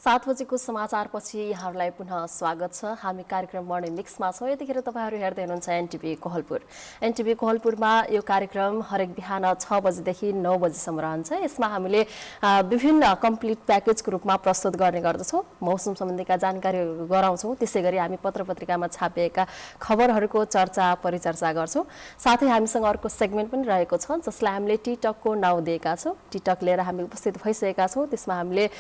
7 बजेको समाचारपछि यहाँहरूलाई पुनः स्वागत छ। हामी कार्यक्रम मर्निङ मिक्समा छौँ। यतिखेर तपाईँहरू हेर्दै हुनुहुन्छ एनटिभी कोहलपुर। एनटिभी कोहलपुरमा यो कार्यक्रम हरेक बिहान 6 बजेदेखि 9 बजेसम्म रहन्छ। यसमा हामीले विभिन्न कम्प्लिट प्याकेजको रूपमा प्रस्तुत गर्ने गर्दछौँ। मौसम सम्बन्धीका जानकारीहरू गराउँछौँ। त्यसै गरी हामी पत्रपत्रिकामा छापिएका खबरहरूको चर्चा परिचर्चा गर्छौँ। साथै हामीसँग अर्को सेगमेन्ट पनि रहेको छ जसलाई हामीले टिकटकको नाउँ दिएका छौँ। टिकटक लिएर हामी उपस्थित भइसकेका छौँ। त्यसमा हामीले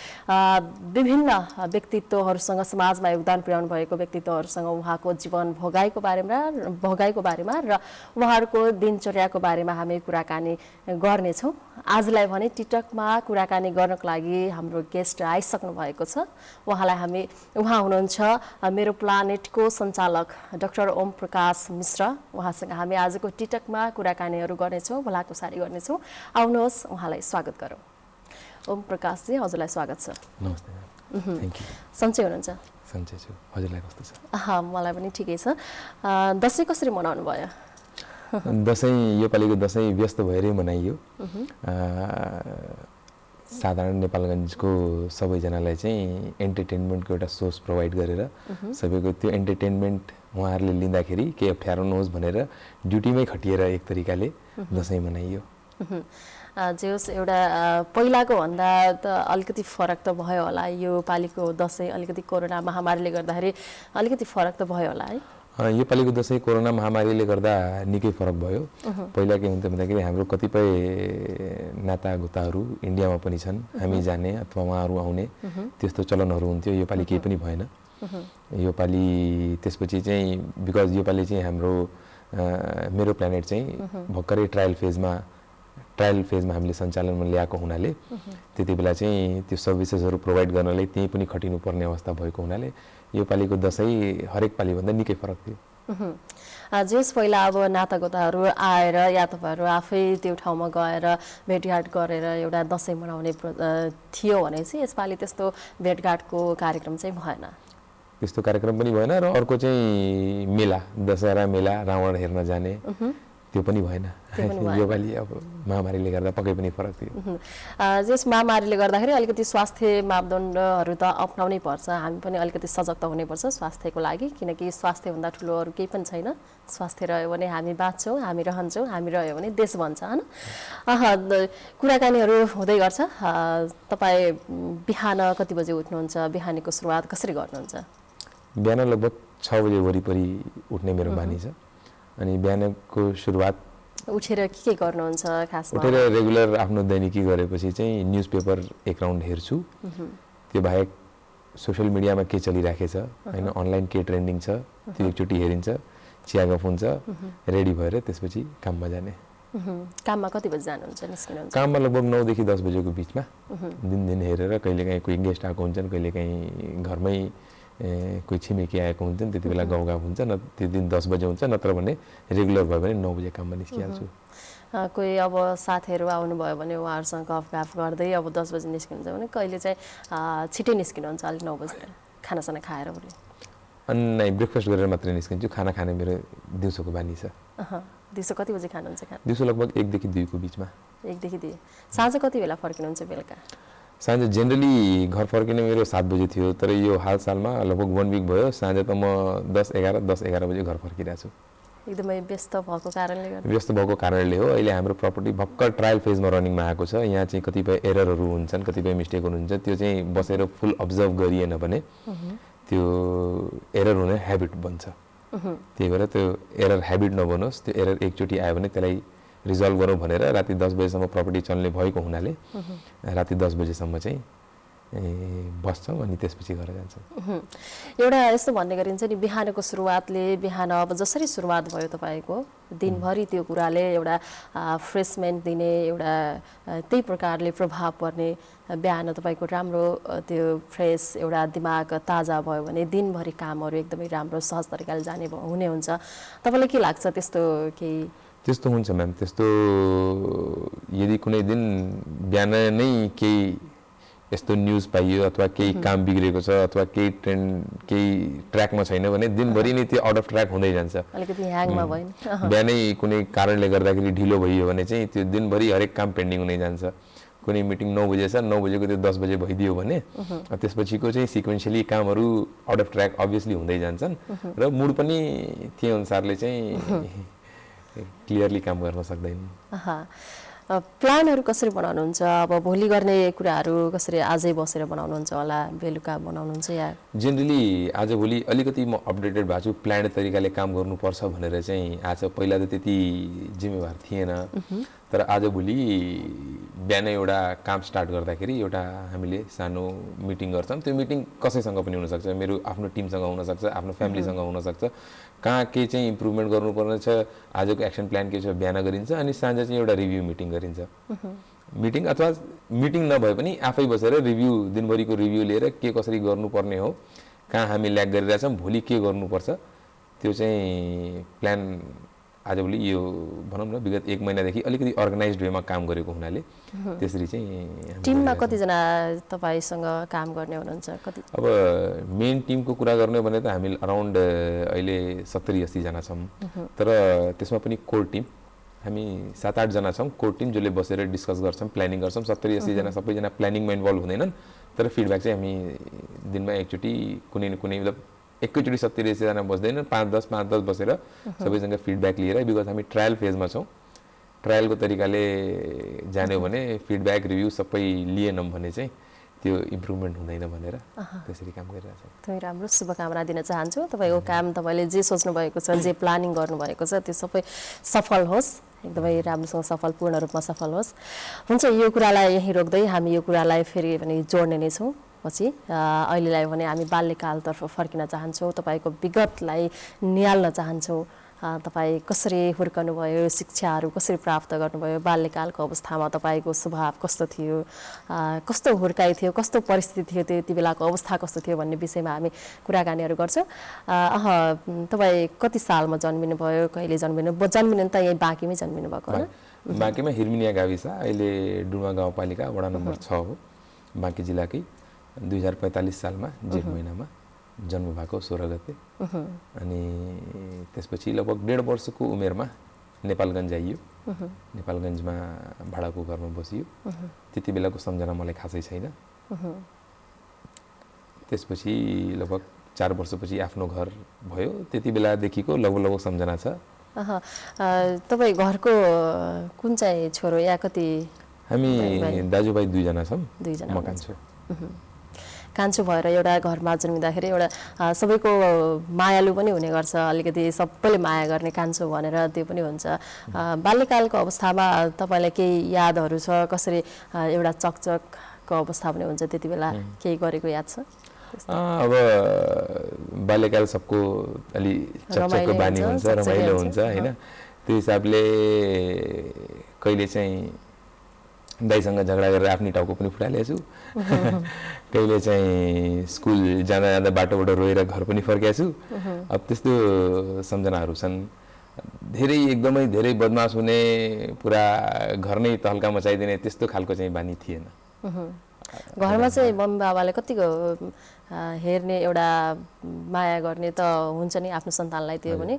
विभिन्न व्यक्तित्वहरूसँग समाजमा योगदान पुर्याउनु भएको व्यक्तित्वहरूसँग उहाँको जीवन भोगाइको बारेमा र उहाँहरूको दिनचर्याको बारेमा हामी कुराकानी गर्नेछौँ। आजलाई भने टिकटकमा कुराकानी गर्नको लागि हाम्रो गेस्ट आइसक्नु भएको छ। उहाँ हुनुहुन्छ मेरो प्लानेटको सञ्चालक डाक्टर ओम प्रकाश मिश्र। उहाँसँग हामी आजको टिकटकमा कुराकानीहरू गर्नेछौँ, भलाकुसारी गर्नेछौँ। आउनुहोस् उहाँलाई स्वागत गरौँ। ओम प्रकाशजी, हजुरलाई स्वागत छ। नमस्ते। Thank you. सन्चै हुनुहुन्छ? सन्चै छु। हजुरलाई कस्तो छ? मलाई पनि ठिकै छ। दसैँ कसरी मनाउनु भयो? दसैँ योपालिको दसैँ व्यस्त भएरै मनाइयो। साधारण नेपालगञ्जको सबैजनालाई चाहिँ एन्टरटेनमेन्टको एउटा सोर्स प्रोभाइड गरेर सबैको त्यो एन्टरटेनमेन्ट उहाँहरूले लिँदाखेरि केही अप्ठ्यारो नहोस् भनेर ड्युटीमै खटिएर एक तरिकाले दसैँ मनाइयो। जे होस्, एउटा पहिलाको भन्दा त अलिकति फरक त भयो होला। यो पालिको दसैँ अलिकति कोरोना महामारीले गर्दाखेरि अलिकति फरक त भयो होला है? यो पालिको दसैँ कोरोना महामारीले गर्दा निकै फरक भयो। पहिला के हुन्थ्यो भन्दाखेरि हाम्रो कतिपय नातागोताहरू इन्डियामा पनि छन्, हामी जाने अथवा उहाँहरू आउने त्यस्तो चलनहरू हुन्थ्यो। यो पालि केही पनि भएन। यो पालि त्यसपछि चाहिँ बिकज यो पालि चाहिँ हाम्रो मेरो प्लानेट चाहिँ भर्खरै ट्रायल फेजमा हामीले सञ्चालनमा ल्याएको हुनाले त्यति बेला चाहिँ त्यो सर्भिसेसहरू प्रोभाइड गर्नलाई त्यहीँ पनि खटिनु पर्ने अवस्था भएको हुनाले यो पालिको दसैँ हरेक पालिभन्दा निकै फरक थियो। जस पहिला अब नातागोताहरू आएर या तपाईँहरू आफै त्यो ठाउँमा गएर भेटघाट गरेर एउटा दसैँ मनाउने थियो भने चाहिँ यसपालि त्यस्तो भेटघाटको कार्यक्रम चाहिँ भएन। त्यस्तो कार्यक्रम पनि भएन र अर्को चाहिँ मेला, दशहरा मेला, रावण हेर्न जाने त्यो पनि भएन। यो पालि अब महामारीले गर्दा पक्कै पनि फरक थियो। जस महामारीले गर्दाखेरि अलिकति स्वास्थ्य मापदण्डहरू त अप्नाउनै पर्छ। हामी पनि अलिकति सजग त हुनैपर्छ स्वास्थ्यको लागि, किनकि स्वास्थ्यभन्दा ठुलो अरू केही पनि छैन। स्वास्थ्य रह्यो भने हामी बाँच्छौँ, हामी रहन्छौँ, हामी रह्यो भने देश भन्छ होइन। कुराकानीहरू हुँदै गर्छ। तपाईँ बिहान कति बजे उठ्नुहुन्छ? बिहानीको सुरुवात कसरी गर्नुहुन्छ? बिहान लगभग 6 बजे वरिपरि उठ्ने मेरो बानी छ। अनि बिहानको सुरुवात उठेर के गर्नुहुन्छ? खासमा उठेर रेगुलर आफ्नो दैनिकी गरेपछि चाहिँ न्युज पेपर एक राउन्ड हेर्छु। त्यो बाहेक सोसियल मिडियामा के चलिराखेको छ होइन, अनलाइन के ट्रेन्डिङ छ त्यो एकचोटि हेरिन्छ, चिया गफ हुन्छ, रेडी भएर त्यसपछि काममा जाने। काममा कति बजी जानुहुन्छ, निस्किनुहुन्छ? काममा लगभग 9 देखि 10 बजेको बिचमा दिन हेरेर। कहिलेकाहीँ कोही गेस्ट आएको हुन्छन्, कहिलेकाहीँ घरमै कोही छिमेकी आएको हुन्छन्, त्यति बेला गाउँगाफ हुन्छ। न त्यो दिन 10 बजे हुन्छ, नत्र भने रेगुलर भयो भने 9 बजे काममा निस्किहाल्छु। कोही अब साथीहरू आउनुभयो भने उहाँहरूसँग गफगाफ गर्दै अब 10 बजे निस्किनुहुन्छ भने कहिले चाहिँ छिटै निस्किनुहुन्छ? अलिक 9 बजी खानासाना खाएर उठ्ने? अनि ब्रेकफास्ट गरेर मात्रै निस्किन्छु। खाना खाने मेरो दिउँसोको बानी छ। दिउँसो कति बजी खानुहुन्छ खाना? दिउँसो लगभग 1 देखि 2 को बिचमा। 1 देखि 2। साँझ कति बेला फर्किनुहुन्छ बेलुका? साँझ जेनरली घर फर्किने मेरो 7 बजे थियो, तर यो हालसालमा लगभग 1 विक भयो साँझ त म 10-11 बजे घर फर्किरहेको छु। एकदमै व्यस्त भएको कारणले हो। अहिले हाम्रो प्रपर्टी भर्खर ट्रायल फेजमा रनिङमा आएको छ। यहाँ चाहिँ कतिपय एररहरू हुन्छन्, कतिपय मिस्टेकहरू हुन्छ। त्यो चाहिँ बसेर फुल अब्जर्भ गरिएन भने त्यो एरर हुने ह्याबिट बन्छ। त्यही भएर त्यो एरर ह्याबिट नबनोस्। त्यो एरर एकचोटि आयो भने त्यसलाई रिजल्भ गरौँ भनेर राति 10 बजेसम्म प्रपर्टी चल्ने भएको हुनाले राति 10 बजेसम्म चाहिँ बस्छौँ अनि त्यसपछि घर जान्छौँ। एउटा यस्तो भन्ने गरिन्छ नि, बिहानको सुरुवातले बिहान अब जसरी सुरुवात भयो तपाईँको दिनभरि त्यो कुराले एउटा फ्रेसमेन्ट दिने, एउटा त्यही प्रकारले प्रभाव पर्ने। बिहान तपाईँको राम्रो त्यो फ्रेस एउटा दिमाग ताजा भयो भने दिनभरि कामहरू एकदमै राम्रो सहज तरिकाले हुने हुन्छ। तपाईँलाई के लाग्छ त्यस्तो केही? त्यस्तो हुन्छ म्याम। त्यस्तो यदि कुनै दिन बिहान नै केही यस्तो न्युज पाइयो अथवा केही काम बिग्रेको छ अथवा केही ट्र्याकमा छैन भने दिनभरि नै त्यो आउट अफ ट्र्याक हुँदै जान्छ। अलिकति ह्याङमा भयो बिहानै कुनै कारणले गर्दाखेरि ढिलो भइयो भने चाहिँ त्यो दिनभरि हरेक काम पेन्डिङ हुँदै जान्छ। कुनै मिटिङ 9 बजे छ 9 बजेको त्यो 10 बजे भइदियो भने त्यसपछिको चाहिँ सिक्वेन्शियली कामहरू आउट अफ ट्र्याक अभियसली हुँदै जान्छन् र मुड पनि त्यही अनुसारले चाहिँ क्लियरली काम गर्न सक्दैन। प्लानहरू कसरी बनाउनुहुन्छ? अब भोलि गर्ने कुराहरू कसरी आजै बसेर बनाउनुहुन्छ होला, बेलुका बनाउनुहुन्छ या? जेनरली आजभोलि अलिकति म अपडेटेड भएको छु, प्लान्ड तरिकाले काम गर्नुपर्छ भनेर चाहिँ। आज पहिला त त्यति जिम्मेवार थिएन, तर आजभोलि बिहानै एउटा काम स्टार्ट गर्दाखेरि एउटा हामीले सानो मिटिङ गर्छौँ। त्यो मिटिङ कसैसँग पनि हुनसक्छ, मेरो आफ्नो टिमसँग हुनसक्छ, आफ्नो फ्यामिलीसँग हुनसक्छ। कहाँ के चाहिँ इम्प्रुभमेन्ट गर्नुपर्ने छ, आजको एक्सन प्लान के छ बिहान गरिन्छ, अनि साँझ चाहिँ एउटा रिभ्यू मिटिङ गरिन्छ। मिटिङ अथवा मिटिङ नभए पनि आफै बसेर रिभ्यू, दिनभरिको रिभ्यू लिएर के कसरी गर्नुपर्ने हो, कहाँ हामी ल्याग गरिरहेछौँ, भोलि के गर्नुपर्छ, त्यो चाहिँ प्लान आजभोलि यो भनौँ न विगत 1 महिनादेखि अलिकति अर्गनाइज्ड वेमा काम गरेको हुनाले त्यसरी चाहिँ। टिममा कतिजना तपाईँसँग काम गर्ने हुनुहुन्छ? कति? अब मेन टिमको कुरा गर्ने भने त हामी अराउन्ड अहिले 70-80 जना छौँ, तर त्यसमा पनि कोर टिम हामी 7-8 जना छौँ। कोर टिम जसले बसेर डिस्कस गर्छौँ, प्लानिङ गर्छौँ। 70-80 जना सबैजना प्लानिङमा इन्भल्भ हुँदैनन्, तर फिडब्याक चाहिँ हामी दिनमा एकचोटि कुनै न कुनै मतलब एकैचोटि 70-80 जना बस्दैन, 5-10 बसेर सबैसँग फिडब्याक लिएर, बिकज हामी ट्रायल फेजमा छौँ। ट्रायलको तरिकाले जान्यो भने फिडब्याक रिभ्यू सबै लिएनौँ भने चाहिँ त्यो इम्प्रुभमेन्ट हुँदैन भनेर त्यसरी काम गरिरहेको छ। तपाईँ राम्रो शुभकामना दिन चाहन्छु। तपाईँको काम, तपाईँले जे सोच्नु भएको छ, जे प्लानिङ गर्नुभएको छ, त्यो सबै सफल होस्, एकदमै राम्रोसँग सफल, पूर्ण रूपमा सफल होस्। हुन्छ, यो कुरालाई यहीँ रोक्दै हामी यो कुरालाई फेरि पनि जोड्ने नै छौँ पछि। अहिलेलाई भने हामी बाल्यकालतर्फ फर्किन चाहन्छौँ, तपाईँको विगतलाई निहाल्न चाहन्छौँ। तपाईँ कसरी हुर्कनुभयो, शिक्षाहरू कसरी प्राप्त गर्नुभयो, बाल्यकालको अवस्थामा तपाईँको स्वभाव कस्तो थियो, कस्तो हुर्काइ थियो, कस्तो परिस्थिति थियो, त्यति बेलाको अवस्था कस्तो थियो भन्ने विषयमा हामी कुराकानीहरू गर्छौँ। तपाईँ कति सालमा जन्मिनुभयो, कहिले जन्मिनु त यहीँ बाँकीमै जन्मिनु भएको होइन? बाँकीमा हिरमिनिया गाविस, अहिले डुमा गाउँपालिका वडा नम्बर 6 हो, बाँकी जिल्लाकै। 2045 सालमा जेठ महिनामा जन्म भएको, 16 गते। अनि त्यसपछि लगभग 1.5 वर्षको उमेरमा नेपालगञ्ज आइयो। नेपालगञ्जमा भाडाको घरमा बसियो। त्यति बेलाको सम्झना मलाई खासै छैन। त्यसपछि लगभग 4 वर्षपछि आफ्नो घर भयो। त्यति बेलादेखिको लगभग सम्झना छ। तपाईँ घरको कुन चाहिँ छोरो या कति? हामी दाजुभाइ 2 जना छौँ, 2 जना, म कान्छो। कान्छो भएर एउटा घरमा जन्मिँदाखेरि एउटा सबैको मायालु पनि हुने गर्छ, अलिकति सबैले माया गर्ने कान्छो भनेर त्यो पनि हुन्छ। बाल्यकालको अवस्थामा तपाईँलाई केही यादहरू छ? कसरी एउटा चकचकको अवस्था पनि हुन्छ, त्यति बेला केही गरेको याद छ? अब बाल्यकाल सबको अलि चकचकको बानी हुन्छ, रमाइलो हुन्छ होइन। त्यो हिसाबले कहिले चाहिँ दाइसँग झगडा गरेर आफ्नै टाउको पनि फुटालेको छु, कहिले चाहिँ स्कुल जाँदा जाँदा बाटोबाट रोएर घर पनि फर्केको छु। अब त्यस्तो सम्झनाहरू छन्। धेरै एकदमै धेरै बदमास हुने, पुरा घर नै तहल्का मचाइदिने त्यस्तो खालको चाहिँ बानी थिएन। घरमा चाहिँ मम्मी बाबाले कतिको हेर्ने, एउटा माया गर्ने त हुन्छ नि आफ्नो सन्तानलाई, त्यो पनि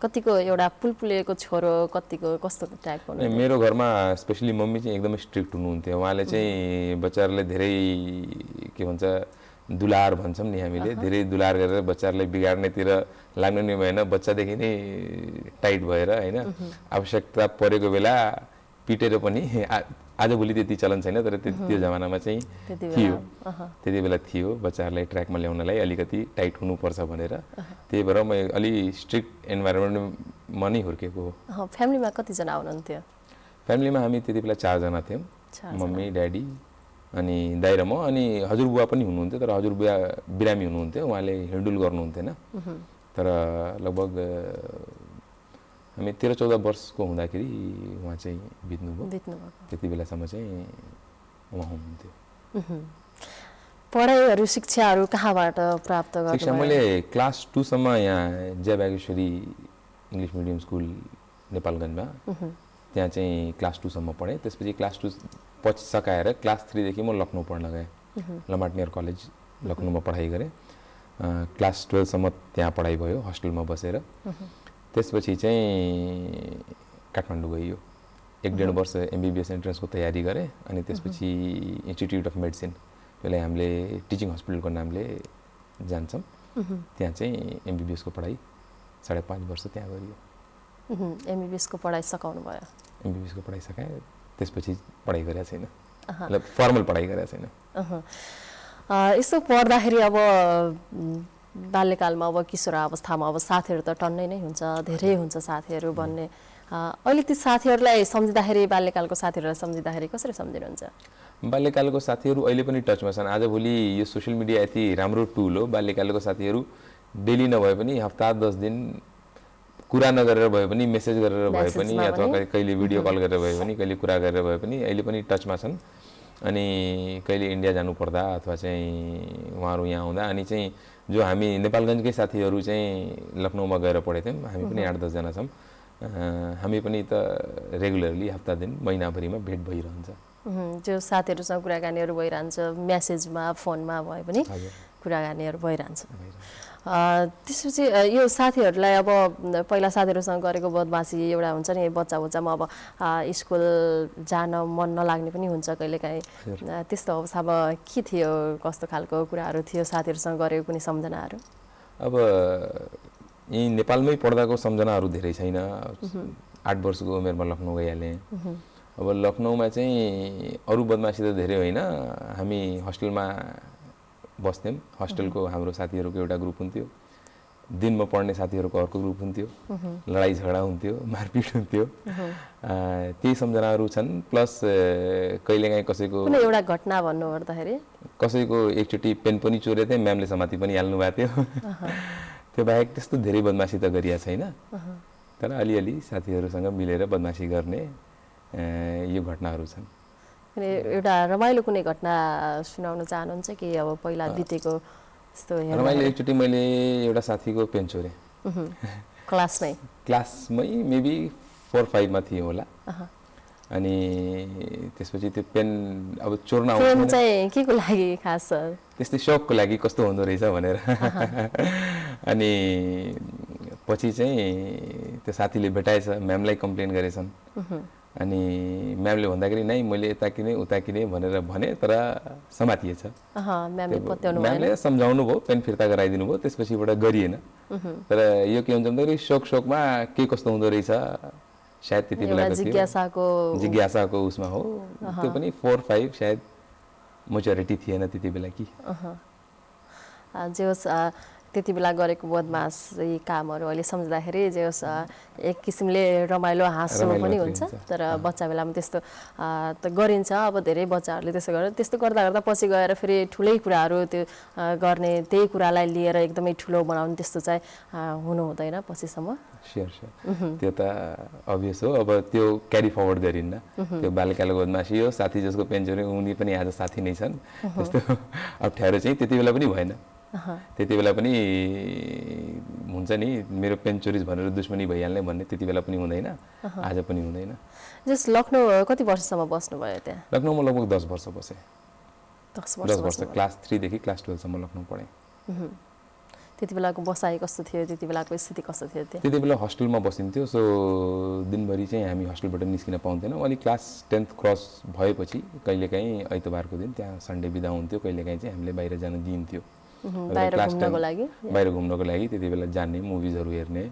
कतिको एउटा पुलपुलेको छोरो, कतिको कस्तो टाइपको? मेरो घरमा स्पेसली मम्मी चाहिँ एकदमै स्ट्रिक्ट हुनुहुन्थ्यो। उहाँले चाहिँ बच्चाहरूलाई धेरै के भन्छ दुलार भन्छौँ नि हामीले, धेरै दुलार गरेर बच्चाहरूलाई बिगार्नेतिर लाग्नु नै भएन। बच्चादेखि नै टाइट भएर होइन, आवश्यकता परेको बेला पिटेर पनि, आजभोलि त्यति चलन छैन तर त्यो जमानामा चाहिँ थियो, त्यति बेला थियो बच्चाहरूलाई ट्र्याकमा ल्याउनलाई अलिकति टाइट हुनुपर्छ भनेर। त्यही भएर म अलि स्ट्रिक्ट इन्भाइरोमेन्टमा नै हुर्केको हो। फ्यामिलीमा कतिजना हुनुहुन्थ्यो? फ्यामिलीमा हामी त्यति बेला 4 जना थियौँ, मम्मी, ड्याडी अनि दाइ र म। अनि हजुरबुवा पनि हुनुहुन्थ्यो, तर हजुरबुवा बिरामी हुनुहुन्थ्यो, उहाँले हिँडुल गर्नुहुन्थेन। तर लगभग हामी 13-14 वर्षको हुँदाखेरि उहाँ चाहिँ बित्नुभयो। त्यति बेलासम्म चाहिँ उहाँ हुनुहुन्थ्यो। पढाइहरू, शिक्षाहरू कहाँबाट प्राप्त गर्नुभयो? शिक्षा मैले क्लास 2 सम्म यहाँ जय बागेश्वरी इङ्ग्लिस मिडियम स्कुल नेपालगञ्जमा, त्यहाँ चाहिँ क्लास 2 सम्म पढेँ। त्यसपछि क्लास 2 पछि सकाएर क्लास 3 देखि म लखनऊ पढ्न गएँ। लमाटनियर कलेज लखनऊमा पढाइ गरेँ। क्लास 12 सम्म त्यहाँ पढाइ भयो हस्टेलमा बसेर। त्यसपछि चाहिँ काठमाडौँ गइयो। 1.5 वर्ष MBBS एन्ट्रेन्सको तयारी गरेँ अनि त्यसपछि इन्स्टिट्युट अफ मेडिसिन त्यसलाई हामीले टिचिङ हस्पिटलको नामले जान्छौँ त्यहाँ चाहिँ MBBS को पढाइ 5.5 वर्ष त्यहाँ गरियो। MBBS को पढाइ सकाउनु भयो? MBBS को पढाइ सकाएँ, त्यसपछि पढाइ गरेको छैन, मतलब फर्मल पढाइ गरेको छैन। यसो पढ्दाखेरि अब बाल्यकालमा अब किशोर अवस्थामा अब साथीहरू त टन्नै नै हुन्छ, धेरै हुन्छ साथीहरू भन्ने, अहिले ती साथीहरूलाई सम्झिँदाखेरि बाल्यकालको साथीहरूलाई सम्झिँदाखेरि कसरी सम्झिनुहुन्छ? बाल्यकालको साथीहरू अहिले पनि टचमा छन्। आजभोलि यो सोसियल मिडिया यति राम्रो टुल हो, बाल्यकालको साथीहरू डेली नभए पनि हप्ता 10 दिन कुरा नगरेर भए पनि मेसेज गरेर भए पनि अथवा कहिले भिडियो कल गरेर भए पनि कहिले कुरा गरेर भए पनि अहिले पनि टचमा छन्। अनि कहिले इन्डिया जानु पर्दा अथवा चाहिँ उहाँहरू यहाँ आउँदा अनि चाहिँ जो हामी नेपालगञ्जकै साथीहरू चाहिँ लखनऊमा गएर पढेथ्यौँ, हामी पनि 8-10 जना छौँ, हामी पनि त रेगुलरली हप्ता दिन महिनाभरिमा भेट भइरहन्छ। जो साथीहरूसँग कुराकानीहरू भइरहन्छ, मेसेजमा फोनमा भए पनि कुराकानीहरू भइरहन्छ। त्यसपछि यो साथीहरूलाई अब पहिला साथीहरूसँग गरेको बदमासी एउटा हुन्छ नि, बच्चामा अब स्कुल जान मन नलाग्ने पनि हुन्छ कहिलेकाहीँ, त्यस्तो अवस्थामा के थियो, कस्तो खालको कुराहरू थियो साथीहरूसँग गरेको कुनै सम्झनाहरू? अब यहीँ नेपालमै पढ्दाको सम्झनाहरू धेरै छैन। 8 वर्षको उमेरमा लखनऊ गइहालेँ। अब लखनऊमा चाहिँ अरू बदमासी त धेरै होइन, हामी हस्टेलमा बस्थ्यौँ, हस्टेलको हाम्रो साथीहरूको एउटा ग्रुप हुन्थ्यो, दिनमा पढ्ने साथीहरूको अर्को ग्रुप हुन्थ्यो, लडाइँ झगडा हुन्थ्यो, मारपिट हुन्थ्यो, त्यही सम्झनाहरू छन्। प्लस कहिलेकाहीँ कसैको कुनै एउटा घटना भन्नु पर्दाखेरि कसैको एकचोटि पेन पनि चोरेको थियो, म्यामले समाति पनि हाल्नु भएको थियो। त्यो बाहेक त्यस्तो धेरै बदमासी त गरिया छैन, तर अलिअलि साथीहरूसँग मिलेर बदमासी गर्ने यो घटनाहरू छन्। एउटा रमाइलो कुनै घटना सुनाउन चाहनुहुन्छ कि अब पहिला बितेको यस्तो? रमाइलो एकचोटि मैले एउटा साथीको पेन चोरेँ, क्लासमै मेबी 4-5 मा थियो होला। अनि त्यसपछि त्यो पेन अब चोर्न आउँछ चाहिँ के को लागि खास? त्यस्तै शौकको लागि कस्तो हुँदो रहेछ भनेर। अनि पछि चाहिँ त्यो साथीले भेटाएछ, म्यामलाई कम्प्लेन गरेछन्। अनि म्यामले भन्दाखेरि नै मैले यता किने उता किने भनेर भने, तर समातिएछ। म्यामले सम्झाउनु भयो, पेन फिर्ता गराइदिनु भयो, त्यसपछिबाट गरिएन। तर यो के हुन्छ भन्दाखेरि शौकमा के कस्तो हुँदो रहेछ सायद त्यति बेलाको जिज्ञासाको उसमा हो। त्यो पनि 4-5 सायद मेच्योरिटी थिएन त्यति बेला कि जे होस् त्यति बेला गरेको बदमासी कामहरू अहिले सम्झ्दाखेरि जे होस् एक किसिमले रमाइलो हाँसो पनि हुन्छ। तर बच्चा बेलामा त्यस्तो त गरिन्छ। अब धेरै बच्चाहरूले त्यस्तो गरेर त्यस्तो गर्दा गर्दा पछि गएर फेरि ठुलै कुराहरू त्यो गर्ने, त्यही कुरालाई लिएर एकदमै ठुलो बनाउने त्यस्तो चाहिँ हुनु हुँदैन पछिसम्म। स्योर त्यो त अभियस हो। अब त्यो क्यारी फरवर्ड गरिन्न। त्यो बाल्यकालको बदमासी हो, साथी जसको पेन चोरी उनी पनि आज साथी नै छन्। त्यस्तो अप्ठ्यारो चाहिँ त्यति बेला पनि भएन। त्यति बेला पनि हुन्छ नि मेरो पेन चोरिज भनेर दुश्मनी भइहाल्ने भन्ने त्यति बेला पनि हुँदैन, आज पनि हुँदैन। जस लखनऊ कति वर्षसम्म बस्नुभयो त्यहाँ? लखनऊमा लगभग 10 वर्ष बसेँ। 10 वर्ष क्लास 3 देखि क्लास 12 सम्म लखनऊ पढेँ। त्यति बेलाको बसाइ कस्तो थियो? त्यति बेलाको स्थिति कस्तो थियो? त्यति बेला हस्टेलमा बसिन्थ्यो। सो दिनभरि चाहिँ हामी हस्टेलबाट निस्किन पाउँथेनौँ। अनि क्लास 10th क्रस भएपछि कहिलेकाहीँ आइतबारको दिन त्यहाँ सन्डे बिदा हुन्थ्यो, कहिलेकाहीँ चाहिँ हामीले बाहिर जान दिइन्थ्यो। बाहिर घुम्नको लागि त्यति बेला जाने, मुभिजहरू हेर्ने,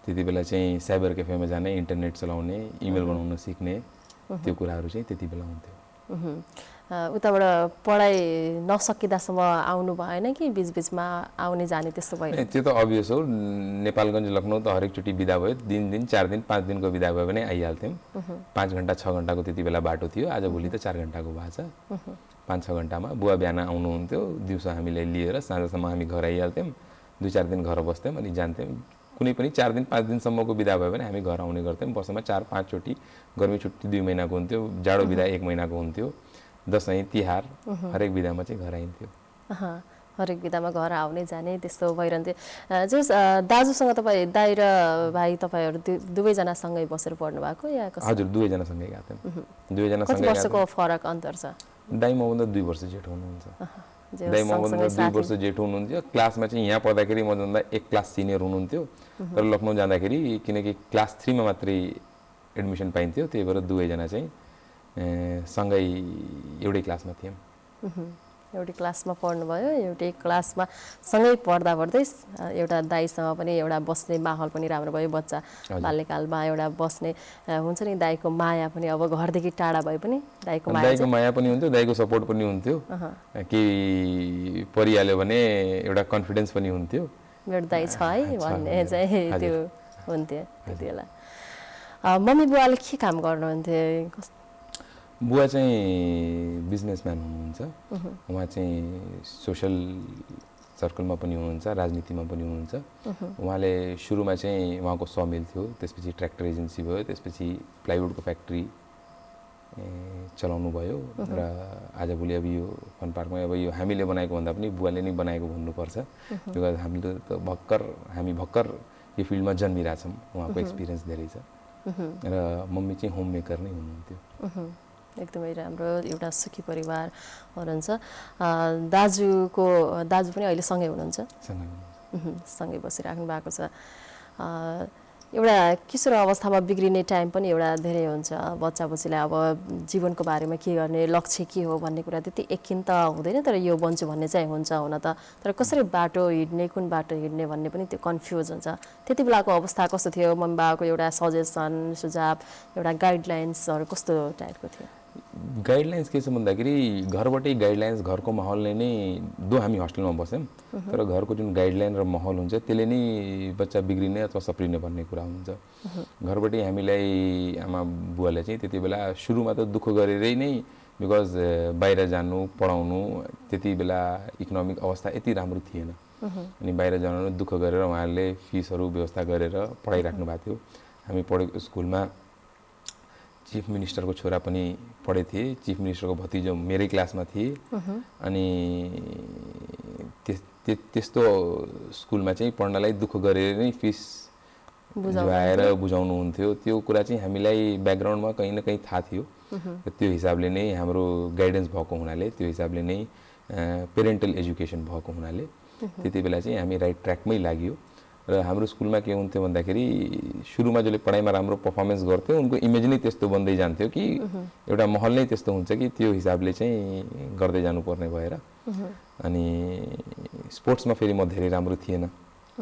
त्यति बेला चाहिँ साइबर क्याफेमा जाने, इन्टरनेट चलाउने, इमेल बनाउन सिक्ने, त्यो कुराहरू चाहिँ त्यति बेला हुन्थ्यो। उताबाट पढाइ नसकिँदासम्म आउनु भएन कि बिचबिचमा आउने जाने त्यस्तो भयो? त्यो त अभियस हो। नेपालगञ्ज लखनऊ त हरेकचोटि बिदा भयो, 3 दिन 4 दिन 5 दिनको बिदा भयो भने आइहाल्थ्यौँ। 5 घन्टा 6 घन्टाको त्यति बेला बाटो थियो। आजभोलि त 4 घन्टाको भएको छ। 5-6 घन्टामा बुवा बिहान आउनुहुन्थ्यो, दिउँसो हामीलाई लिएर साँझसम्म हामी घर आइहाल्थ्यौँ। 2-4 दिन घर बस्थ्यौँ अनि जान्थ्यौँ। कुनै पनि 4 दिन 5 दिनसम्मको बिदा भयो भने हामी घर आउने गर्थ्यौँ। वर्षमा 4-5 चोटि। गर्मी छुट्टी 2 महिनाको हुन्थ्यो, जाडो बिदा 1 महिनाको हुन्थ्यो, दसैँ तिहार हरेक बिदामा चाहिँ घर आइन्थ्यो। हरेक बिदामा घर आउने जाने त्यस्तो भइरहन्थ्यो। जस दाजुसँग तपाईँ, दाइ र भाइ तपाईँहरू दुवैजना सँगै बसेर पढ्नु भएको या कसरी? हजुर, दुवैजना सँगै गएको थियौँ। दुवैजना सँगै। कति वर्षको फरक अन्तर छ? दाइ मभन्दा 2 वर्ष जेठो हुनुहुन्छ। दाइ मभन्दा 2 वर्ष जेठो हुनुहुन्थ्यो। क्लासमा चाहिँ यहाँ पढ्दाखेरि मभन्दा 1 क्लास सिनियर हुनुहुन्थ्यो। तर लखनऊ जाँदाखेरि किनकि क्लास 3 मा मात्रै एडमिसन पाइन्थ्यो, त्यही भएर दुवैजना चाहिँ सँगै एउटै क्लासमा थियौँ। एउटै क्लासमा पढ्नुभयो, एउटै क्लासमा सँगै पढ्दा पढ्दै एउटा दाइसँग पनि एउटा बस्ने माहौल पनि राम्रो भयो। बच्चा बाल्यकालमा एउटा बस्ने हुन्छ नि, दाइको माया पनि अब घरदेखि टाढा भए पनि दाइको माया पनि हुन्थ्यो, दाइको सपोर्ट पनि हुन्थ्यो। कि परिहाल्यो भने एउटा कन्फिडेन्स पनि हुन्थ्यो, मेरो दाइ छ है भन्ने चाहिँ त्यो हुन्थ्यो त्यति बेला। मम्मी बुवाले के काम गर्नुहुन्थ्यो? बुवा चाहिँ बिजनेसम्यान हुनुहुन्छ। उहाँ चाहिँ सोसल सर्कलमा पनि हुनुहुन्छ, राजनीतिमा पनि हुनुहुन्छ। उहाँले सुरुमा चाहिँ उहाँको समिल थियो, त्यसपछि ट्र्याक्टर एजेन्सी भयो, त्यसपछि प्लाइवुडको फ्याक्ट्री चलाउनु भयो। र आजभोलि अब यो फन पार्कमा अब यो हामीले बनाएको भन्दा पनि बुवाले नै बनाएको भन्नुपर्छ। बिकज हामीले त हामी भर्खर यो फिल्डमा जन्मिरहेछौँ। उहाँको एक्सपिरियन्स धेरै छ। र मम्मी चाहिँ होम मेकर नै हुनुहुन्थ्यो। एकदमै राम्रो, एउटा सुखी परिवार हुनुहुन्छ। दाजु पनि अहिले सँगै हुनुहुन्छ? सँगै बसिराख्नु भएको छ। एउटा किशोर अवस्थामा बिग्रिने टाइम पनि एउटा धेरै हुन्छ। बच्चा बच्चीलाई अब जीवनको बारेमा के गर्ने, लक्ष्य के हो भन्ने कुरा त्यति एकिन त हुँदैन, तर यो बन्छु भन्ने चाहिँ हुन्छ हुन त। तर कसरी बाटो हिँड्ने, कुन बाटो हिँड्ने भन्ने पनि त्यो कन्फ्युज हुन्छ। त्यति बेलाको अवस्था कस्तो थियो? मम्मी बाबाको एउटा सजेसन, सुझाव, एउटा गाइडलाइन्सहरू कस्तो टाइपको थियो? गाइडलाइन्स के छ भन्दाखेरि घरबाटै गाइडलाइन्स, घरको माहौलले नै हामी हस्टेलमा बस्यौँ, तर घरको जुन गाइडलाइन र माहौल हुन्छ त्यसले नै बच्चा बिग्रिने अथवा सप्रिने भन्ने कुरा हुन्छ। घरबाटै हामीलाई आमा बुवाले चाहिँ त्यति बेला सुरुमा त दुःख गरेरै नै, बिकज बाहिर जानु पढाउनु त्यति बेला इकोनोमिक अवस्था यति राम्रो थिएन। अनि बाहिर जानु दुःख गरेर उहाँहरूले फिसहरू व्यवस्था गरेर पढाइराख्नु भएको थियो। हामी पढेको स्कुलमा चिफ मिनिस्टरको छोरा पनि पढे थिए, चिफ मिनिस्टरको भतिजो मेरै क्लासमा थिए। अनि त्यस्तो स्कुलमा चाहिँ पढ्नलाई दुःख गरेर नै फिस जुवाएर बुझाउनुहुन्थ्यो। त्यो कुरा चाहिँ हामीलाई ब्याकग्राउन्डमा कहीँ न कहीँ थाहा थियो। त्यो हिसाबले नै हाम्रो गाइडेन्स भएको हुनाले, त्यो हिसाबले नै पेरेन्टल एजुकेसन भएको हुनाले त्यति बेला चाहिँ हामी राइट ट्र्याकमै लाग्यो। र हाम्रो स्कुलमा के हुन्थ्यो भन्दाखेरि सुरुमा जसले पढाइमा राम्रो पर्फर्मेन्स गर्थ्यो उनको इमेज नै त्यस्तो बन्दै जान्थ्यो कि एउटा माहौल नै त्यस्तो हुन्छ कि त्यो हिसाबले चाहिँ गर्दै जानुपर्ने भएर। अनि स्पोर्ट्समा फेरि म धेरै राम्रो थिएन।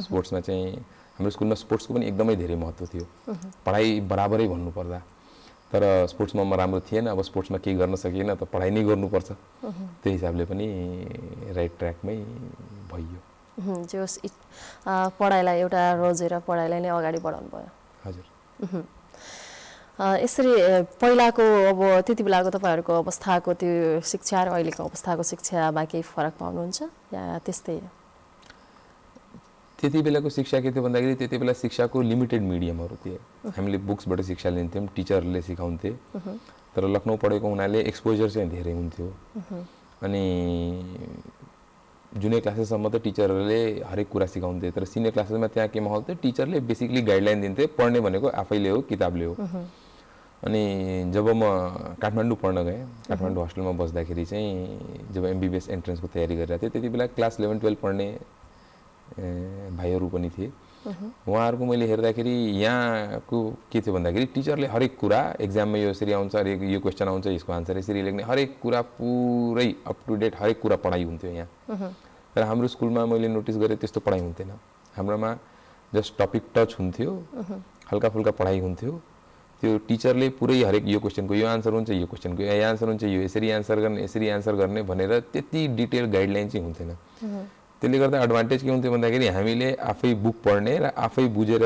स्पोर्ट्समा चाहिँ हाम्रो स्कुलमा स्पोर्ट्सको पनि एकदमै धेरै महत्त्व थियो, पढाइ बराबरै भन्नुपर्दा। तर स्पोर्ट्समा म राम्रो थिएन। अब स्पोर्ट्समा केही गर्न सकिएन त पढाइ नै गर्नुपर्छ। त्यो हिसाबले पनि राइट ट्र्याकमै भइयो। जोस् पढाइलाई एउटा रोजेर पढाइलाई नै अगाडि बढाउनु भयो। हजुर। यसरी पहिलाको अब त्यति बेलाको तपाईँहरूको अवस्थाको त्यो शिक्षा र अहिलेको अवस्थाको शिक्षामा केही फरक पाउनुहुन्छ या त्यस्तै? त्यति बेलाको शिक्षा के थियो भन्दाखेरि त्यति बेला शिक्षाको लिमिटेड मिडियमहरू थिए। हामीले बुक्सबाट शिक्षा लिन्थ्यौँ, टिचरले सिकाउँथे। तर लखनऊ पढेको हुनाले एक्सपोजर चाहिँ धेरै हुन्थ्यो। अनि जुनियर क्लासेससम्म त टिचरहरूले हरेक कुरा सिकाउँथे, तर सिनियर क्लासेसमा त्यहाँ के माहौल थियो, टिचरले बेसिकली गाइडलाइन दिन्थे, पढ्ने भनेको आफैले हो, किताबले हो। अनि जब म काठमाडौँ पढ्न गएँ, काठमाडौँ हस्टेलमा बस्दाखेरि चाहिँ जब एमबिबिएस एन्ट्रेन्सको तयारी गरिरहेको थिएँ, त्यति बेला क्लास 11-12 पढ्ने भाइहरू पनि थिए। उहाँहरूको मैले हेर्दाखेरि यहाँको के थियो भन्दाखेरि टिचरले हरेक कुरा एक्जाममा यो यसरी आउँछ, हरेक यो क्वेसन आउँछ, यसको आन्सर यसरी लेख्ने, हरेक कुरा पुरै अप टु डेट हरेक कुरा पढाइ हुन्थ्यो यहाँ। तर हाम्रो स्कुलमा मैले नोटिस गरेँ त्यस्तो पढाइ हुन्थेन। हाम्रोमा जस्ट टपिक टच हुन्थ्यो, हल्का फुल्का पढाइ हुन्थ्यो। त्यो टिचरले पुरै हरेक यो क्वेसनको यो आन्सर हुन्छ, यो क्वेसनको यो आन्सर हुन्छ, यो यसरी आन्सर गर्ने, यसरी आन्सर गर्ने भनेर त्यति डिटेल गाइडलाइन चाहिँ हुन्थेन। त्यसले गर्दा एडभान्टेज के हुन्थ्यो भन्दाखेरि हामीले आफै बुक पढ्ने र आफै बुझेर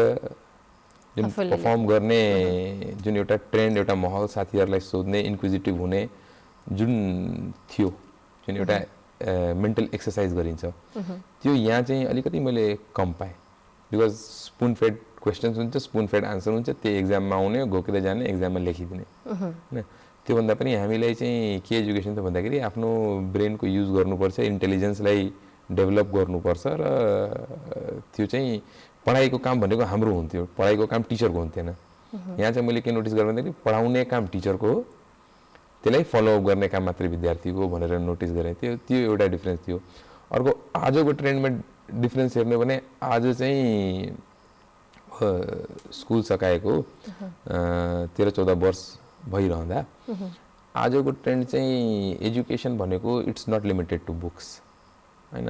जुन पर्फर्म गर्ने जुन एउटा ट्रेन्ड, एउटा माहौल, साथीहरूलाई सोध्ने, इन्क्विजिटिभ हुने जुन थियो, जुन एउटा मेन्टल एक्सर्साइज गरिन्छ, त्यो यहाँ चाहिँ अलिकति मैले कम पाएँ। बिकज स्पुन फेड क्वेसन्स हुन्छ, स्पुन फेड आन्सर हुन्छ, त्यही एक्जाममा आउने, घोकेर जाने, एक्जाममा लेखिदिने होइन। त्योभन्दा पनि हामीलाई चाहिँ के एजुकेसन थियो भन्दाखेरि आफ्नो ब्रेनको युज गर्नुपर्छ, इन्टेलिजेन्सलाई डेभलप गर्नुपर्छ। र त्यो चाहिँ पढाइको काम भनेको हाम्रो हुन्थ्यो, पढाइको काम टिचरको हुन्थेन। यहाँ चाहिँ मैले के नोटिस गरेँ भन्दाखेरि पढाउने काम टिचरको हो, त्यसलाई फलोअप गर्ने काम मात्रै विद्यार्थीको भनेर नोटिस गरेँ। त्यो एउटा डिफ्रेन्स थियो। अर्को आजको ट्रेन्डमा डिफ्रेन्स हेर्ने भने आज चाहिँ स्कुल सकाएको 13-14 वर्ष भइरहँदा आजको ट्रेन्ड चाहिँ एजुकेसन भनेको it's not limited to books हैन,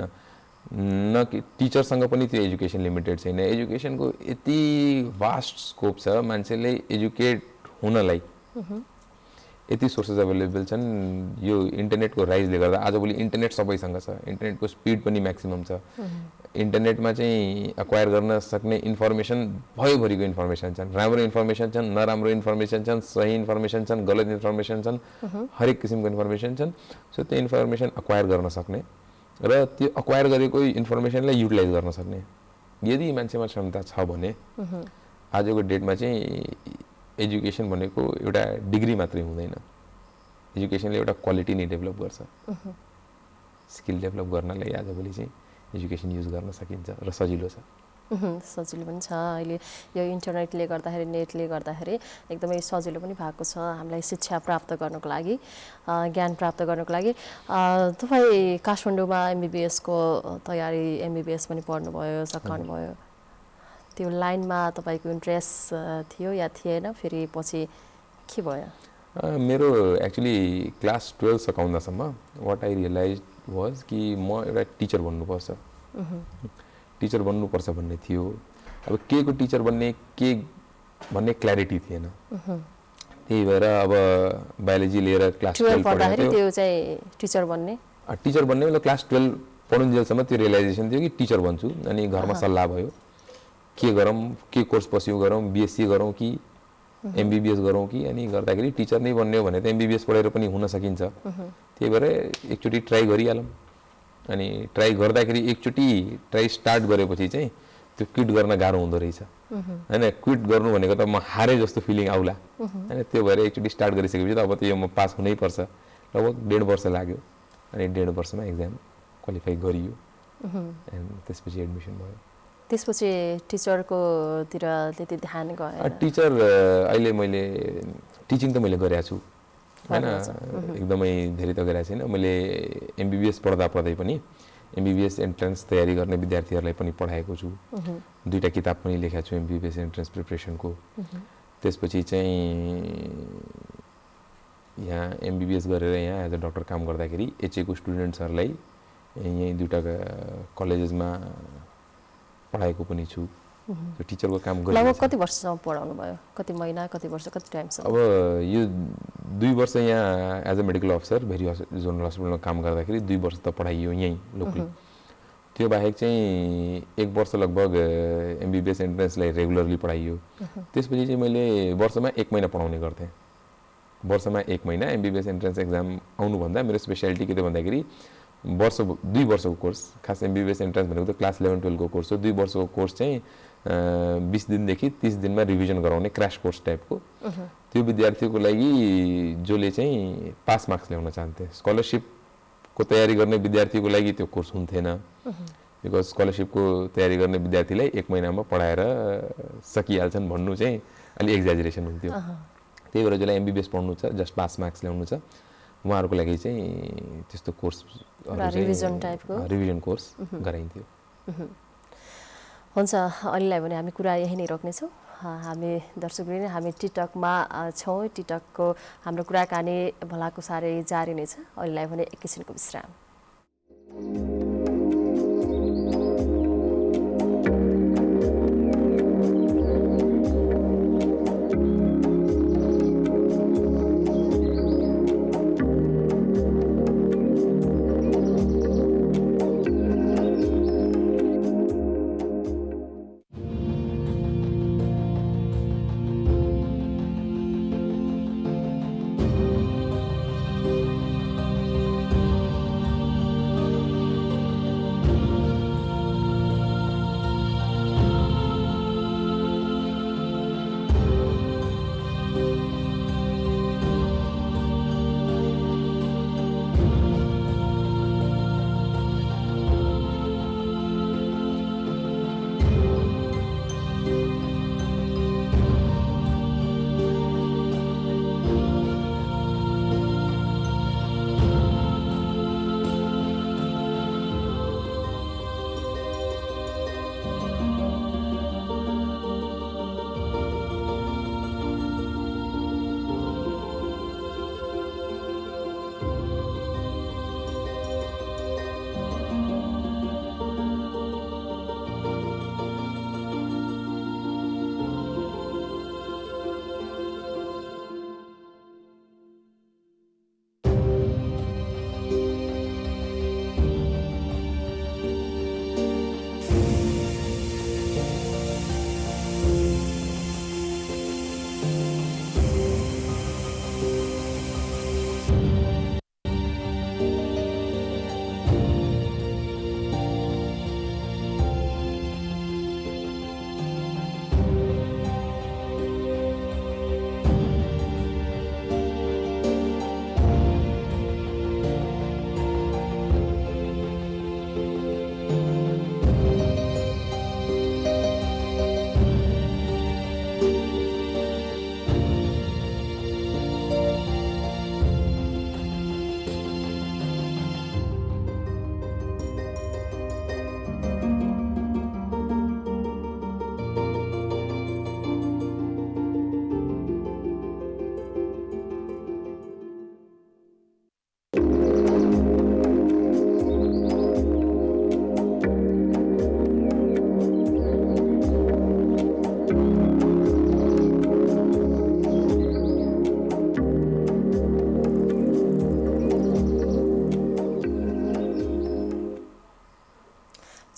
न कि टिचरसँग पनि त्यो एजुकेसन लिमिटेड छैन। एजुकेसनको यति भास्ट स्कोप छ, मान्छेले एजुकेट हुनलाई यति सोर्सेस अभाइलेबल छन्। यो इन्टरनेटको राइजले गर्दा आजभोलि इन्टरनेट सबैसँग छ, इन्टरनेटको स्पिड पनि म्याक्सिमम छ। इन्टरनेटमा चाहिँ एक्वायर गर्न सक्ने इन्फर्मेसन भयोभरिको इन्फर्मेसन छन्, राम्रो इन्फर्मेसन छन्, नराम्रो इन्फर्मेसन छन्, सही इन्फर्मेसन छन्, गलत इन्फर्मेसन छन्, हरेक किसिमको इन्फर्मेसन छन्। सो त्यो इन्फर्मेसन एक्वायर गर्न सक्ने र त्यो एक्वायर गरेको इन्फर्मेसनलाई युटिलाइज गर्न सक्ने यदि मान्छेमा क्षमता छ भने आजको डेटमा चाहिँ एजुकेसन भनेको एउटा डिग्री मात्रै हुँदैन। एजुकेसनले एउटा क्वालिटी नै डेभलप गर्छ। स्किल डेभलप गर्नलाई आजभोलि चाहिँ एजुकेसन युज गर्न सकिन्छ र सजिलो छ। सजिलो पनि छ। अहिले यो इन्टरनेटले गर्दाखेरि, नेटले गर्दाखेरि एकदमै सजिलो पनि भएको छ हामीलाई शिक्षा प्राप्त गर्नको लागि, ज्ञान प्राप्त गर्नको लागि। तपाईँ काठमाडौँमा एमबिबिएसको तयारी, एमबिबिएस पनि पढ्नुभयो, सकाउनुभयो, त्यो लाइनमा तपाईँको इन्ट्रेस्ट थियो या थिएन, फेरि पछि के भयो? मेरो एक्चुअली क्लास 12 सकाउँदासम्म वाट आई रियलाइज वाज कि म एउटा टिचर बन्नुपर्छ, टिचर बन्नुपर्छ भन्ने थियो। अब के को टिचर बन्ने के भन्ने क्ल्यारिटी थिएन। त्यही भएर अब बायोलोजी लिएर क्लास 12 पढ्दाखेरि त्यो चाहिँ टिचर बन्ने मतलब क्लास 12 पढुन्जेलसम्म त्यो रियलाइजेसन थियो कि टिचर बन्छु। अनि घरमा सल्लाह भयो के गरौँ, के कोर्स पर्स्यु गरौँ, बिएससी गरौँ कि एमबिबिएस गरौँ कि। अनि गर्दाखेरि टिचर नै बन्ने हो भने त एमबिबिएस पढेर पनि हुन सकिन्छ। त्यही भएर एकचोटि ट्राई गरिहालौँ। अनि ट्राई गर्दाखेरि एकचोटि ट्राई स्टार्ट गरेपछि चाहिँ त्यो क्विट गर्न गाह्रो हुँदो रहेछ हैन। क्विट गर्नु भनेको त म हारे जस्तो फिलिङ आउला हैन। त्यो भएर एकचोटि स्टार्ट गरिसकेपछि त अब त यो म पास हुनै पर्छ। लगभग 1.5 वर्ष लाग्यो। अनि 1.5 वर्षमा एक्जाम क्वालिफाई गरियो अनि त्यसपछि एडमिसन भयो। त्यसपछि टिचरकोतिर त्यति ध्यान गएन? टिचर अहिले मैले टिचिङ त मैले गरेको छु हैन, एकदमै धेरै त गरेको छैन। मैले एमबिबिएस पढ्दा पनि एमबिबिएस एन्ट्रान्स तयारी गर्ने विद्यार्थीहरूलाई पनि पढाएको छु। 2टा किताब पनि लेखेको छु एमबिबिएस एन्ट्रान्स प्रिपरेसनको। त्यसपछि चाहिँ यहाँ एमबिबिएस गरेर यहाँ एज अ डक्टर काम गर्दाखेरि एचएको स्टुडेन्ट्सहरूलाई यहीँ 2टा कलेजेसमा पढाएको पनि छु। त्यो टिचरको काम गरेँ। लगभग कति वर्षसम्म पढाउनु भयो? कति महिना, कति वर्ष, कति टाइमसम्म? अब यो 2 वर्ष यहाँ as a medical officer Bheri zonal हस्पिटलमा काम गर्दाखेरि 2 वर्ष त पढाइयो यहीँ लोकली। त्यो बाहेक चाहिँ 1 वर्ष लगभग एमबिबिएस एन्ट्रान्सलाई रेगुलरली पढाइयो। त्यसपछि चाहिँ मैले वर्षमा 1 महिना पढाउने गर्थेँ। वर्षमा 1 महिना एमबिबिएस एन्ट्रान्स एक्जाम आउनुभन्दा मेरो स्पेसियालिटी के थियो भन्दाखेरि 2 वर्षको कोर्स, खास एमबिबिएस एन्ट्रान्स भनेको त क्लास 11-12 को कोर्स हो। 2 वर्षको कोर्स चाहिँ 20 दिनदेखि 30 दिनमा रिभिजन गराउने क्रास कोर्स टाइपको। त्यो विद्यार्थीको लागि जसले चाहिँ पास मार्क्स ल्याउन चाहन्थे। स्कलरसिपको तयारी गर्ने विद्यार्थीको लागि त्यो कोर्स हुन्थेन, बिकज स्कलरसिपको तयारी गर्ने विद्यार्थीलाई 1 महिनामा पढाएर सकिहाल्छन् भन्नु चाहिँ अलि एक्जाजरेसन हुन्थ्यो। त्यही भएर जसलाई एमबिबिएस पढ्नु छ, जस्ट पास मार्क्स ल्याउनु छ, उहाँहरूको लागि चाहिँ त्यस्तो कोर्स रिभिजन कोर्स गराइन्थ्यो। हुन्छ, अहिलेलाई भने हामी कुरा यही नै रोक्नेछौँ। हामी दर्शकवृन्द, हामी टिकटकमा छौँ। टिकटकको हाम्रो कुराकानी भलाको साह्रै जारी नै छ। अहिलेलाई भने एकैछिनको विश्राम।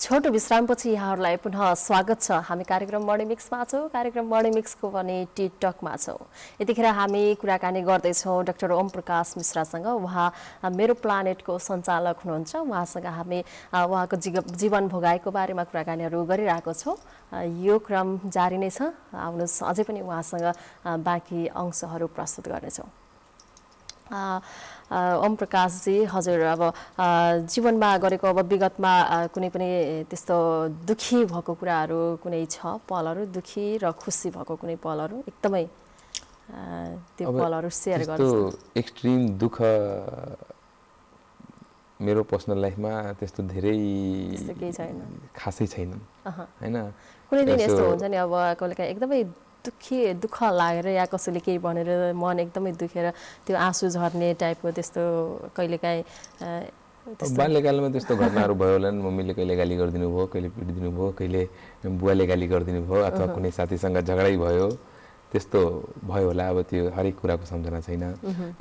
छोटो विश्रामपछि यहाँहरूलाई पुनः स्वागत छ। हामी कार्यक्रम मर्निङ मिक्समा छौँ। कार्यक्रम मर्निङ मिक्सको पनि टिकटकमा छौँ। यतिखेर हामी कुराकानी गर्दैछौँ डाक्टर ओम प्रकाश मिश्रासँग। उहाँ मेरो प्लानेटको सञ्चालक हुनुहुन्छ। उहाँसँग हामी उहाँको जीवन भोगाइको बारेमा कुराकानीहरू गरिरहेको छौँ। यो क्रम जारी नै छ। आउनुहोस् अझै पनि उहाँसँग बाँकी अंशहरू प्रस्तुत गर्नेछौँ। ओम प्रकाशजी, हजुर अब जीवनमा गरेको अब विगतमा कुनै पनि त्यस्तो दुखी भएको कुराहरू कुनै छ पलहरू, दुखी र खुसी भएको कुनै पलहरू एकदमै त्यो पलहरू सेयर गर्नुहोस्। त्यस्तो एक्सट्रिम दुःख मेरो पर्सनल लाइफमा त्यस्तो धेरै केही छैन, खासै छैन हैन। कुनै दिन यस्तो हुन्छ नि अब कहिलेकाहीँ एकदमै दुःख लागेर या कसैले केही भनेर मन एकदमै दुखेर त्यो आँसु झर्ने टाइपको त्यस्तो कहिलेकाहीँ बाल्यकालमा त्यस्तो घटनाहरू भयो होला नि। मम्मीले कहिले गाली गरिदिनु भयो, कहिले पिटिदिनु भयो, कहिले बुवाले गाली गरिदिनु भयो, अथवा कुनै साथीसँग झगडै भयो, त्यस्तो भयो होला। अब त्यो हरेक कुराको सम्झना छैन।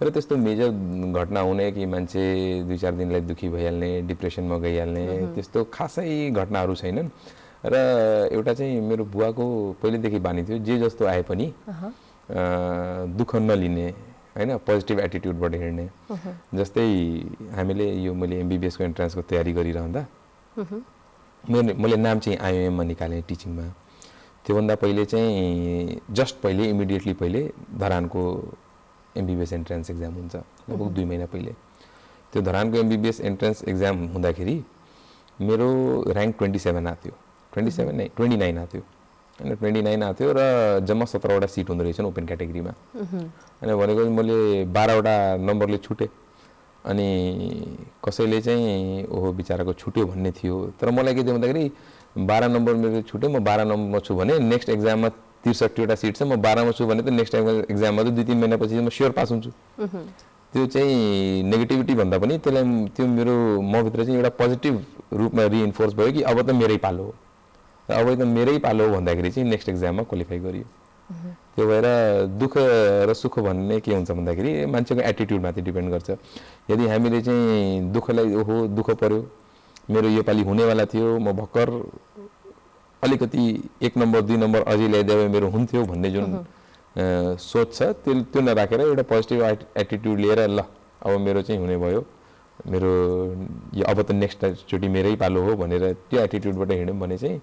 तर त्यस्तो मेजर घटना हुने कि मान्छे 2-4 दिनलाई दुखी भइहाल्ने, डिप्रेसनमा गइहाल्ने त्यस्तो खासै घटनाहरू छैनन्। र एउटा चाहिँ मेरो बुवाको पहिलेदेखि बानी थियो, जे जस्तो आए पनि दुःख नलिने हैन, पोजिटिभ एटिट्युडबाट हिँड्ने। जस्तै हामीले यो मैले एमबिबिएसको एन्ट्रान्सको तयारी गरिरहँदा मैले नाम चाहिँ आइएममा निकालेँ टिचिङमा। त्योभन्दा पहिले चाहिँ जस्ट पहिले इमिडिएटली पहिले धरानको एमबिबिएस एन्ट्रान्स एक्जाम हुन्छ, लगभग 2 महिना पहिले। त्यो धरानको एमबिबिएस एन्ट्रान्स एक्जाम हुँदाखेरि मेरो र्याङ्क 27 आएको थियो, 29 आएको थियो होइन। 29 आएको थियो र जम्मा 17वटा सिट हुँदो रहेछन् ओपन क्याटेगोरीमा। अनि भनेको मैले 12वटा नम्बरले छुटेँ। अनि कसैले चाहिँ ओहो बिचराको छुट्यो भन्ने थियो। तर मलाई के थियो भन्दाखेरि 12 नम्बर मेरो छुट्यो, म 12 नम्बरमा छु भने नेक्स्ट एक्जाममा 63वटा सिट छ, म 12मा छु भने त नेक्स्ट एक्जाममा त 2-3 महिनापछि म स्योर पास हुन्छु। त्यो चाहिँ नेगेटिभिटी भन्दा पनि त्यसलाई त्यो मेरो मभित्र चाहिँ एउटा पोजिटिभ रूपमा रिइन्फोर्स भयो कि अब त मेरै पालो हो, अब त मेरै पालो हो भन्दाखेरि चाहिँ नेक्स्ट एक्जाममा क्वालिफाई गरियो। त्यो भएर दुःख र सुख भन्ने के हुन्छ भन्दाखेरि मान्छेको एटिट्युडमाथि डिपेन्ड गर्छ। यदि हामीले चाहिँ दुःखलाई ओहो दुःख पर्यो, मेरो योपालि हुनेवाला थियो, म भर्खर अलिकति 1 नम्बर 2 नम्बर अझै ल्याइदिए मेरो हुन्थ्यो भन्ने जुन सोच छ त्यो नराखेर एउटा पोजिटिभ एटिट्युड लिएर ल अब मेरो चाहिँ हुने भयो, मेरो यो अब त नेक्स्ट चोटि मेरै पालो हो भनेर त्यो एटिट्युडबाट हिँड्यौँ भने चाहिँ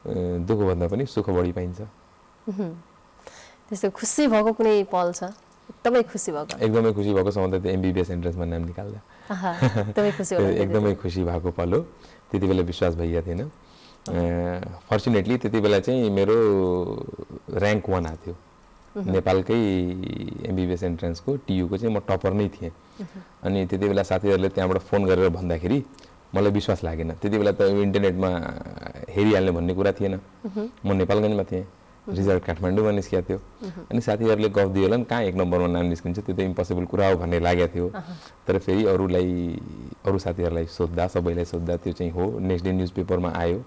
दुःखभन्दा पनि सुख बढी पाइन्छ। त्यस्तो खुसी भएको कुनै पल छ? एकदमै खुसी भएको? एकदमै खुसी भएको सम्बन्ध त्यो एमबिबिएस एन्ट्रान्समा नाम निकाल्दा एकदमै खुसी भएको पल हो। त्यति बेला विश्वास भइएको थिएन। फर्चुनेटली त्यति बेला चाहिँ मेरो र्याङ्क 1 आएको थियो नेपालकै एमबिबिएस एन्ट्रान्सको टियुको चाहिँ म टपर नै थिएँ। अनि त्यति बेला साथीहरूले त्यहाँबाट फोन गरेर भन्दाखेरि मलाई विश्वास लागेन। त्यति बेला त इन्टरनेटमा हेरिहाल्ने भन्ने कुरा थिएन। म नेपालगञ्जमा थिएँ, रिजल्ट काठमाडौँमा निस्किएको थियो। अनि साथीहरूले गफ दियो होला नि कहाँ 1 नम्बरमा नाम निस्किन्छ, त्यो त इम्पोसिबल कुरा हो भन्ने लागेको थियो। तर फेरि अरू साथीहरूलाई सोद्धा, सबैलाई सोद्धा त्यो चाहिँ हो। नेक्स्ट डे न्युज पेपरमा आयो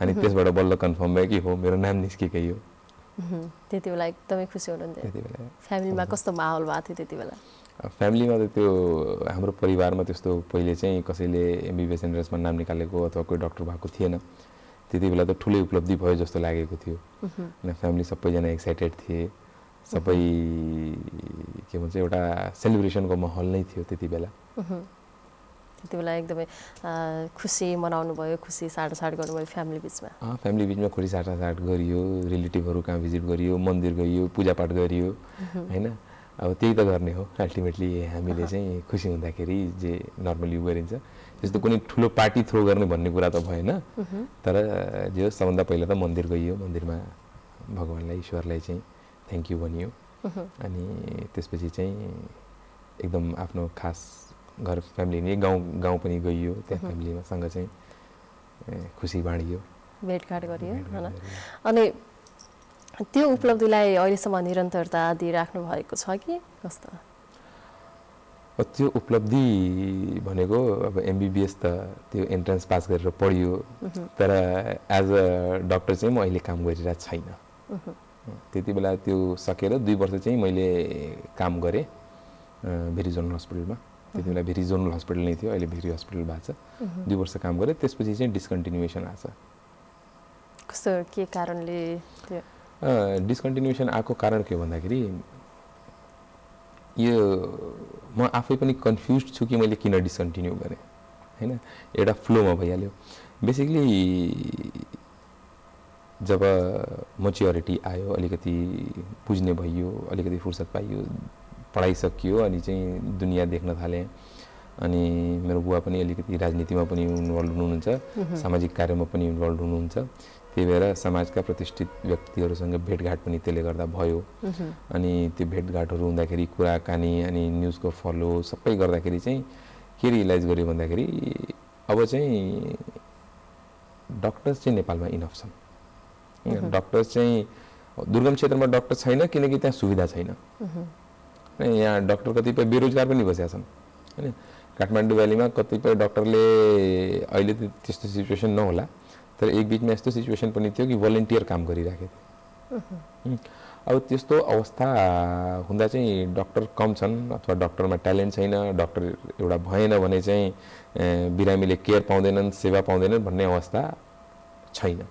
अनि त्यसबाट बल्ल कन्फर्म भयो कि हो मेरो नाम निस्केकै हो। त्यति बेला एकदमै खुसी हुनुहुन्थ्यो? त्यति बेला फ्यामिलीमा कस्तो माहौल भएको थियो त्यति बेला? फ्यामिलीमा त त्यो हाम्रो परिवारमा त्यस्तो पहिले चाहिँ कसैले एमबिबिएस एन्ट्रान्समा नाम निकालेको अथवा कोही डक्टर भएको थिएन। त्यति बेला त ठुलै उपलब्धि भयो जस्तो लागेको थियो। अनि फ्यामिली सबैजना एक्साइटेड थिए, सबै के भन्छ एउटा सेलिब्रेसनको माहौल नै थियो त्यति बेला। त्यति बेला एकदमै खुसी मनाउनु भयो, खुसी साटासाट गर्नुभयो फ्यामिली बिचमा? फ्यामिली बिचमा खुसी साटासाट गरियो, रिलेटिभहरू कहाँ भिजिट गरियो, मन्दिर गइयो, पूजापाठ गरियो होइन। अब त्यही त गर्ने हो अल्टिमेटली। हामीले चाहिँ खुसी हुँदाखेरि जे नर्मली गरिन्छ, त्यस्तो कुनै ठुलो पार्टी थ्रो गर्ने भन्ने कुरा त भएन। तर जे होस् सबभन्दा पहिला त मन्दिर गइयो, मन्दिरमा भगवान्लाई ईश्वरलाई चाहिँ थ्याङ्क यू भनियो। अनि त्यसपछि चाहिँ एकदम आफ्नो खास घर फ्यामिली नै गाउँ पनि गइयो, त्यहाँ फ्यामिलीसँग चाहिँ खुसी बाँडियो, भेटघाट गरियो होइन। अनि त्यो उपलब्धिलाई अहिलेसम्म निरन्तरता दिइराख्नु भएको छ कि कस्तो? त्यो उपलब्धि भनेको अब एमबिबिएस त त्यो एन्ट्रान्स पास गरेर पढियो, तर एज अ डक्टर चाहिँ म अहिले काम गरिरहेको छैन। त्यति बेला त्यो सकेर 2 वर्ष चाहिँ मैले काम गरेँ भेरी जनरल हस्पिटलमा। त्यति बेला भेरी जोनल हस्पिटल नै थियो, अहिले भेरी हस्पिटल भएको छ। 2 वर्ष काम गरेँ, त्यसपछि चाहिँ डिस्कन्टिन्युएसन आएको छ। कस्तो के कारणले त्यो डिस्कन्टिन्युएसन आएको कारण के हो भन्दाखेरि यो म आफै पनि कन्फ्युज छु कि मैले किन डिस्कन्टिन्यू गरेँ हैन। एउटा फ्लोमा भइहाल्यो। बेसिकली जब मच्योरिटी आयो, अलिकति बुझ्ने भइयो, अलिकति फुर्सद पाइयो, पढाइ सकियो, अनि चाहिँ दुनियाँ देख्न थालेँ। अनि मेरो बुवा पनि अलिकति राजनीतिमा पनि इन्भल्भ हुनुहुन्छ, सामाजिक कार्यमा पनि इन्भल्भ हुनुहुन्छ। त्यही भएर समाजका प्रतिष्ठित व्यक्तिहरूसँग भेटघाट पनि त्यसले गर्दा भयो। अनि त्यो भेटघाटहरू हुँदाखेरि कुराकानी अनि न्युजको फलो सबै गर्दाखेरि चाहिँ के रियलाइज गर्यो भन्दाखेरि अब चाहिँ डक्टर्स चाहिँ नेपालमा इनफ छन्। डक्टर्स चाहिँ दुर्गम क्षेत्रमा डक्टर छैन किनकि त्यहाँ सुविधा छैन। यहाँ डक्टर कतिपय बेरोजगार पनि बसेका छन् हैन। काठमाडौँ भ्यालीमा कतिपय डक्टरले अहिले त्यस्तो सिचुएसन नहोला, तर एक बिचमा यस्तो सिचुएसन पनि थियो कि भोलिन्टियर काम गरिराखेको थियो। अब त्यस्तो अवस्था हुँदा चाहिँ डक्टर कम छन् अथवा डक्टरमा ट्यालेन्ट छैन, डक्टर एउटा भएन भने चाहिँ बिरामीले केयर पाउँदैनन्, सेवा पाउँदैनन् भन्ने अवस्था छैन।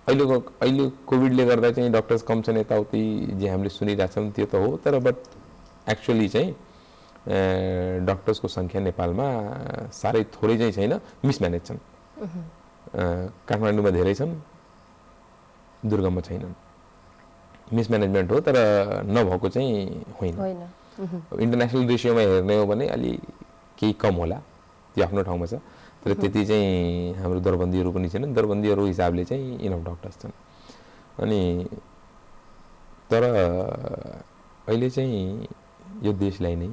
अहिले कोभिडले गर्दा चाहिँ डक्टर्स कम छन् यताउति जे हामीले सुनिरहेछौँ त्यो त हो, तर बट एक्चुअली चाहिँ डक्टर्सको सङ्ख्या नेपालमा साह्रै थोरै चाहिँ छैन, मिसम्यानेज छन्। काठमाडौँमा धेरै छन्, दुर्गममा छैनन्। मिसम्यानेजमेन्ट हो, तर नभएको चाहिँ होइन। इन्टरनेसनल रेसियोमा हेर्ने हो भने अलि केही कम होला, त्यो आफ्नो ठाउँमा छ, तर त्यति चाहिँ हाम्रो दरबन्दीहरू पनि छैनन्। दरबन्दीहरू हिसाबले चाहिँ इनफ डक्टर्स छन्। अनि तर अहिले चाहिँ यो देशलाई नै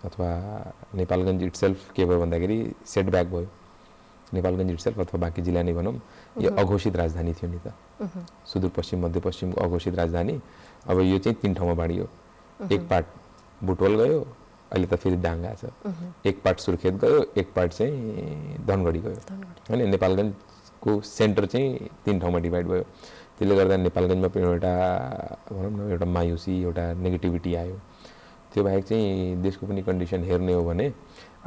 अथवा नेपालगञ्ज इटसेल्फ के भयो भन्दाखेरि सेटब्याक भयो। नेपालगञ्ज इटसेल्फ अथवा बाँकी जिल्ला नै भनौँ, यो अघोषित राजधानी थियो नि त, सुदूरपश्चिम मध्यपश्चिमको अघोषित राजधानी। अब यो चाहिँ 3 ठाउँमा बाँडियो। एक पार्ट बुटवल गयो, अहिले त फेरि दाङ आएछ। एक पार्ट सुर्खेत गयो, एक पार्ट चाहिँ धनगढी गयो हैन। नेपालगञ्जको सेन्टर चाहिँ 3 ठाउँमा डिभाइड भयो। त्यसले गर्दा नेपालगञ्जमा पनि एउटा भनौँ न एउटा मायुसी, एउटा नेगेटिभिटी आयो। त्यो बाहेक चाहिँ देशको पनि कन्डिसन हेर्ने हो भने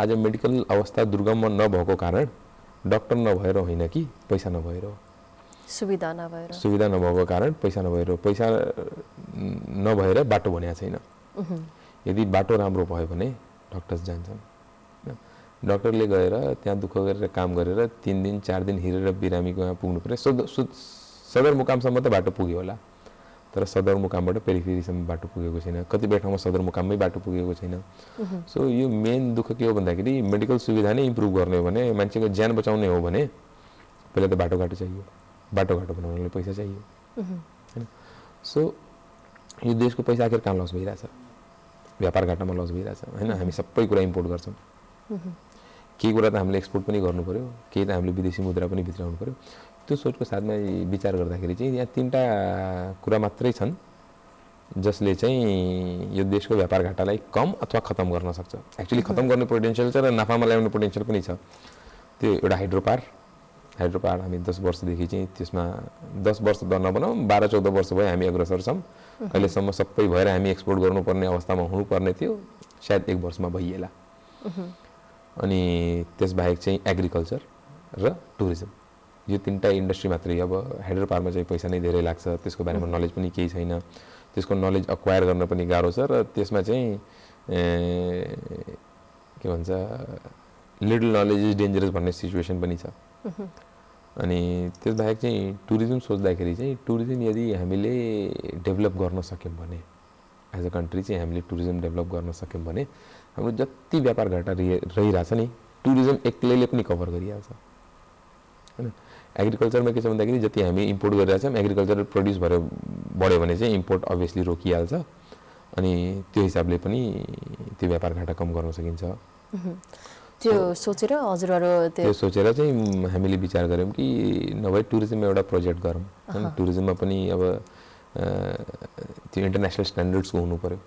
आज मेडिकल अवस्था दुर्गममा नभएको कारण डक्टर नभएर होइन कि पैसा नभएर हो। सुविधा नभएको कारण पैसा नभएर, पैसा नभएर बाटो भनेको छैन। यदि बाटो राम्रो भयो भने डक्टर्स जान्छन्। डक्टरले गएर त्यहाँ दुःख गरेर काम गरेर 3 दिन 4 दिन हिँडेर बिरामीको यहाँ पुग्नु पर्यो। सदरमुकामसम्म त बाटो पुग्यो होला, तर सदरमुकामबाट पेरिफेरीसम्म बाटो पुगेको छैन। कतिपय ठाउँमा सदरमुकाममै बाटो पुगेको छैन। सो यो मेन दुःख के हो भन्दाखेरि मेडिकल सुविधा नै इम्प्रुभ गर्ने हो भने, मान्छेको ज्यान बचाउने हो भने पहिला त बाटोघाटो चाहियो, बाटोघाटो बनाउनलाई पैसा चाहियो हैन। सो यो देशको पैसा आखिर कहाँ लस भइरहेछ? व्यापार घाटामा लस भइरहेछ हैन। हामी सबै कुरा इम्पोर्ट गर्छौँ, केही कुरा त हामीले एक्सपोर्ट पनि गर्नु पर्यो, केही त हामीले विदेशी मुद्रा पनि भित्राउनु पर्यो। त्यो सोचको साथमा विचार गर्दाखेरि चाहिँ यहाँ 3टा कुरा मात्रै छन् जसले चाहिँ यो देशको व्यापार घाटालाई कम अथवा खतम गर्न सक्छ। एक्चुअली खतम गर्ने पोटेन्सियल छ र नाफामा ल्याउने पोटेन्सियल पनि छ। त्यो एउटा हाइड्रोपावर हामी 10 वर्षदेखि चाहिँ त्यसमा 10 वर्ष त नभनौँ 12-14 वर्ष भयो हामी अग्रसर छौँ। अहिलेसम्म सबै भएर हामी एक्सपोर्ट गर्नुपर्ने अवस्थामा हुनुपर्ने थियो, सायद 1 वर्षमा भइएला। अनि त्यसबाहेक चाहिँ एग्रिकल्चर र टुरिज्म, यो 3टा इन्डस्ट्री मात्रै। अब हाइड्रोपावरमा चाहिँ पैसा नै धेरै लाग्छ, त्यसको बारेमा नलेज पनि केही छैन, त्यसको नलेज अक्वायर गर्न पनि गाह्रो छ र त्यसमा चाहिँ के भन्छ लिटल नलेज इज डेन्जरस भन्ने सिचुएसन पनि छ। अनि त्यसबाहेक चाहिँ टुरिज्म सोच्दाखेरि चाहिँ टुरिज्म यदि हामीले डेभलप गर्न सक्यौँ भने, एज अ कन्ट्री चाहिँ हामीले टुरिज्म डेभलप गर्न सक्यौँ भने हाम्रो जति व्यापार घाटा रहिरहेछ नि टुरिज्म एक्लैले पनि कभर गरिहाल्छ हैन। एग्रिकल्चरमा के छ भन्दाखेरि जति हामी इम्पोर्ट गरिरहेछौँ एग्रिकल्चरल प्रोड्युस भएर बढ्यो भने चाहिँ इम्पोर्ट अभियसली रोकिहाल्छ। अनि त्यो हिसाबले पनि त्यो व्यापार घाटा कम गर्न सकिन्छ। त्यो सोचेर हजुरहरु त्यो सोचेर चाहिँ हामीले विचार गर्यौं कि नभए टुरिज्ममा एउटा प्रोजेक्ट गरौँ। टुरिज्ममा पनि अब त्यो इन्टरनेसनल स्ट्यान्डर्ड्सको हुनु पर्यो।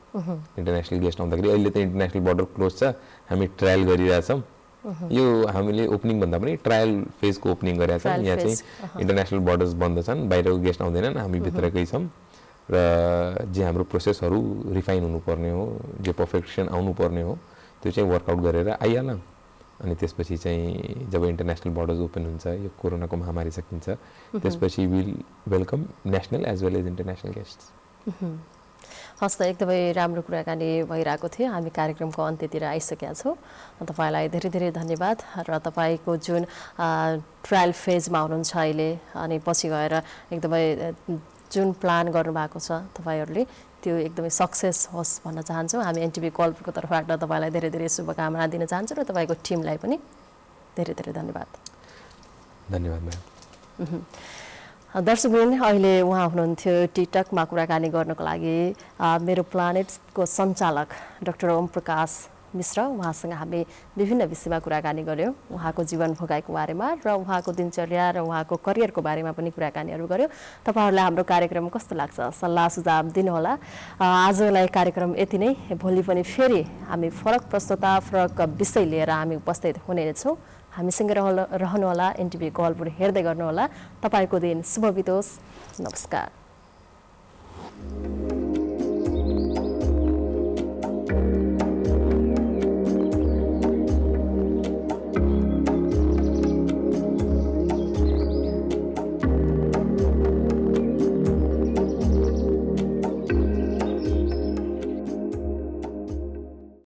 इन्टरनेसनल गेस्ट आउँदाखेरि अहिले त इन्टरनेसनल बोर्डर क्लोज छ, हामी ट्रायल गरिरहेछौँ। यो हामीले ओपनिङ भन्दा पनि ट्रायल फेजको ओपनिङ गरिरहेका छौँ। यहाँ चाहिँ इन्टरनेसनल बोर्डर्स बन्द छन्, बाहिरको गेस्ट आउँदैनन्, हामी भित्रकै छौँ र जे हाम्रो प्रोसेसहरू रिफाइन हुनुपर्ने हो, जे पर्फेक्सन आउनुपर्ने हो त्यो चाहिँ वर्कआउट गरेर आइहालौँ अनि त्यसपछि चाहिँ जब इन्टरनेसनल बर्डर्स ओपन हुन्छ यो कोरोनाको महामारी सकिन्छ त्यसपछि will welcome national as well as international guests हस् त एकदमै राम्रो कुराकानी भइरहेको थियो हामी कार्यक्रमको अन्त्यतिर आइसकेका छौँ तपाईँलाई धेरै धेरै धन्यवाद र तपाईँको जुन ट्रायल फेजमा हुनुहुन्छ अहिले अनि पछि गएर एकदमै जुन प्लान गर्नुभएको छ तपाईँहरूले त्यो एकदमै सक्सेस होस् भन्न चाहन्छौँ हामी एनटिभी कलपुरको तर्फबाट तपाईँलाई धेरै धेरै शुभकामना दिन चाहन्छौँ र तपाईँको टिमलाई पनि धेरै धेरै धन्यवाद म्याम दर्शकवृन्द अहिले उहाँ हुनुहुन्थ्यो टिकटकमा कुराकानी गर्नको लागि मेरो प्लानेट्सको सञ्चालक डाक्टर ओम प्रकाश मिश्र उहाँसँग हामी विभिन्न विषयमा कुराकानी गऱ्यौँ उहाँको जीवन भोगाइको बारेमा र उहाँको दिनचर्या र उहाँको करियरको बारेमा पनि कुराकानीहरू गऱ्यौँ तपाईँहरूलाई हाम्रो कार्यक्रम कस्तो लाग्छ सल्लाह सुझाव दिनुहोला आजलाई कार्यक्रम यति नै भोलि पनि फेरि हामी फरक प्रस्तुता फरक विषय लिएर हामी उपस्थित हुनेछौँ हामीसँग रहनुहोला एनटिभी कलपुर हेर्दै गर्नुहोला तपाईँको दिन शुभ बितोस् नमस्कार